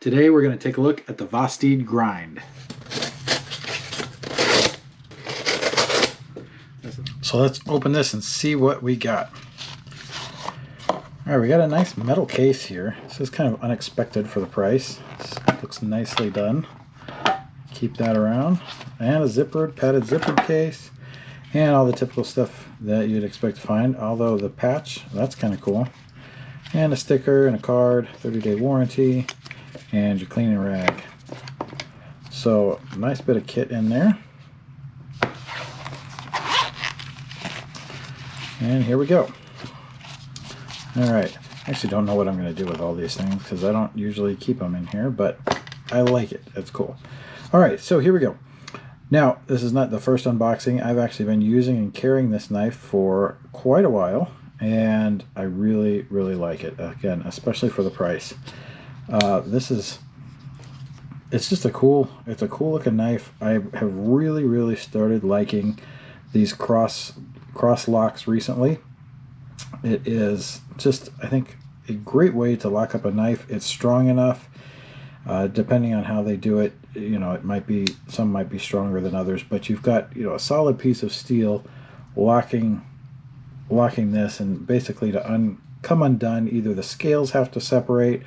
Today we're going to take a look at the Vosteed Grind. So let's open this and see what we got. Alright, we got a nice metal case here. This is kind of unexpected for the price. This looks nicely done. Keep that around. And a zippered, padded zippered case. And all the typical stuff that you'd expect to find. Although the patch, that's kind of cool. And a sticker and a card, 30-day warranty, and your cleaning rag. So, nice bit of kit in there. And here we go. Alright, I actually don't know what I'm going to do with all these things because I don't usually keep them in here, but I like it. It's cool. Alright, so here we go. Now, this is not the first unboxing. I've actually been using and carrying this knife for quite a while, and I really, really like it. Again, especially for the price. It's just a cool looking knife. I have really started liking these cross locks recently. It is just, I think, a great way to lock up a knife. It's strong enough. Depending on how they do it, you know, some might be stronger than others, but you've got, you know, a solid piece of steel locking this, and basically to come undone, either the scales have to separate,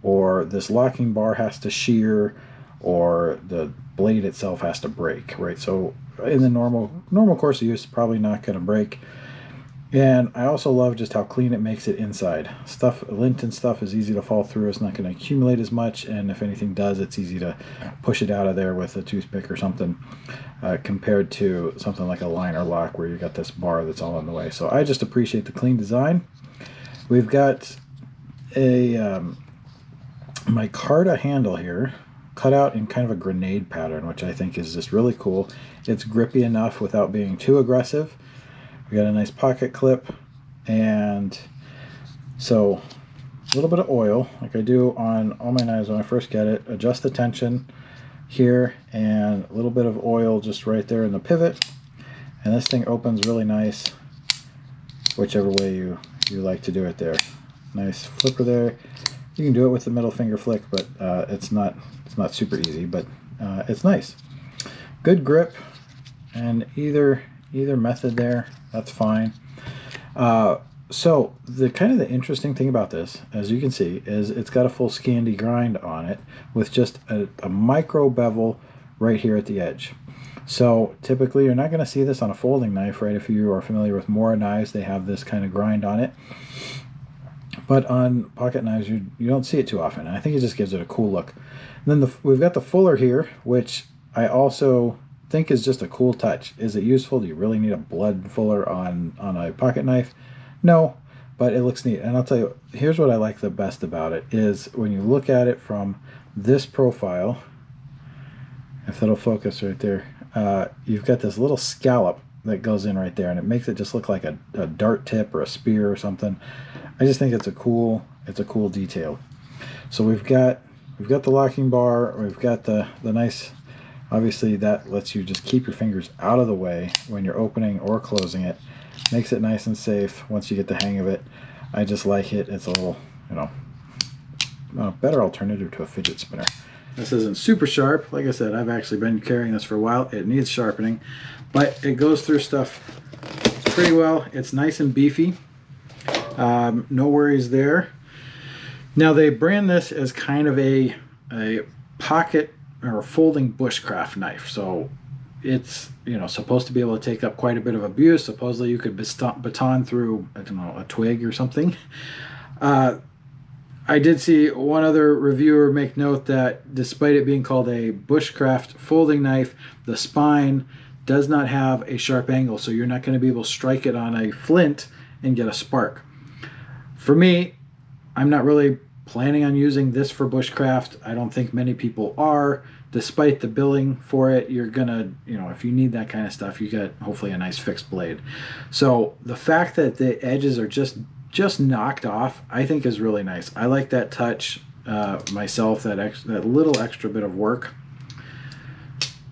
or this locking bar has to shear, or the blade itself has to break, right? So in the normal course of use, it's probably not going to break. And I also love just how clean it makes it inside. Lint and stuff is easy to fall through. It's not going to accumulate as much, and if anything does, it's easy to push it out of there with a toothpick or something, compared to something like a liner lock where you got this bar that's all in the way. So I just appreciate the clean design. We've got a micarta handle here, cut out in kind of a grenade pattern, which I think is just really cool. It's grippy enough without being too aggressive. We got a nice pocket clip, and so a little bit of oil, like I do on all my knives when I first get it. Adjust the tension here, and a little bit of oil just right there in the pivot, and this thing opens really nice, whichever way you like to do it there. Nice flipper there. You can do it with the middle finger flick, but it's not super easy, but it's nice. Good grip, and either method there, that's fine. So the interesting thing about this, as you can see, is it's got a full Scandi grind on it with just a micro bevel right here at the edge. So typically you're not going to see this on a folding knife, right? If you are familiar with Mora knives, they have this kind of grind on it. But on pocket knives, you don't see it too often. And I think it just gives it a cool look. And then we've got the fuller here, which I also think is just a cool touch. Is it useful? Do you really need a blood fuller on a pocket knife? No, but it looks neat. And I'll tell you, here's what I like the best about it, is when you look at it from this profile, if that'll focus right there, you've got this little scallop that goes in right there, and it makes it just look like a dart tip or a spear or something. I just think it's a cool detail. So we've got the locking bar, we've got the nice. Obviously that lets you just keep your fingers out of the way when you're opening or closing it. Makes it nice and safe once you get the hang of it. I just like it. It's a little, you know, a better alternative to a fidget spinner. This isn't super sharp. Like I said, I've actually been carrying this for a while. It needs sharpening, but it goes through stuff pretty well. It's nice and beefy. No worries there. Now they brand this as kind of a pocket or a folding bushcraft knife, so it's, you know, supposed to be able to take up quite a bit of abuse. Supposedly you could baton through, I don't know, a twig or something. I did see one other reviewer make note that despite it being called a bushcraft folding knife, the spine does not have a sharp angle, so you're not going to be able to strike it on a flint and get a spark. For me, I'm not really planning on using this for bushcraft. I don't think many people are. Despite the billing for it, you're gonna, you know, if you need that kind of stuff, you get hopefully a nice fixed blade. So the fact that the edges are just knocked off, I think is really nice. I like that touch myself, that little extra bit of work.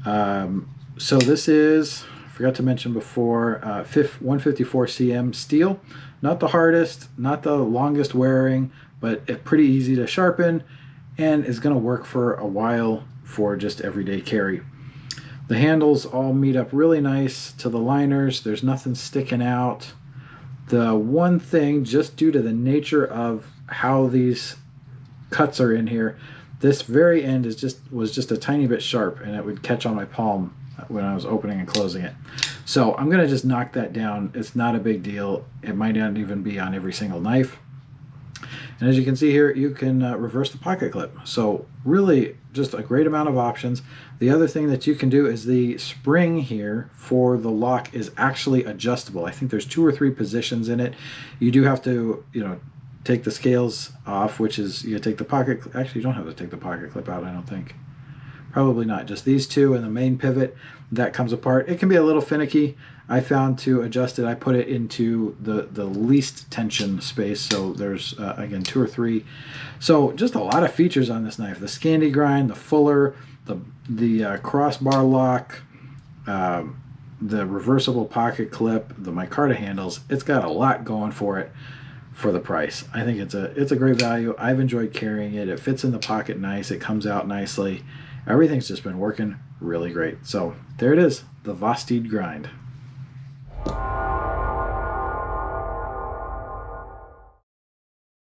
So this is, forgot to mention before, 154 cm steel. Not the hardest, not the longest wearing, but pretty easy to sharpen and is going to work for a while for just everyday carry. The handles all meet up really nice to the liners. There's nothing sticking out. The one thing, just due to the nature of how these cuts are in here, this very end was just a tiny bit sharp, and it would catch on my palm when I was opening and closing it. So I'm going to just knock that down. It's not a big deal. It might not even be on every single knife. And as you can see here, you can reverse the pocket clip. So really just a great amount of options. The other thing that you can do is the spring here for the lock is actually adjustable. I think there's 2 or 3 positions in it. You do have to, take the scales off, which is you take the pocket. Actually, you don't have to take the pocket clip out, I don't think. Probably not. Just these two and the main pivot that comes apart. It can be a little finicky. I found to adjust it, I put it into the least tension space. So there's again 2 or 3. So just a lot of features on this knife. The Vosteed Grind, the fuller, the crossbar lock, the reversible pocket clip, the micarta handles. It's got a lot going for it for the price. I think it's a great value. I've enjoyed carrying it. It fits in the pocket nice. It comes out nicely. Everything's just been working really great. So there it is, the Vosteed Grind.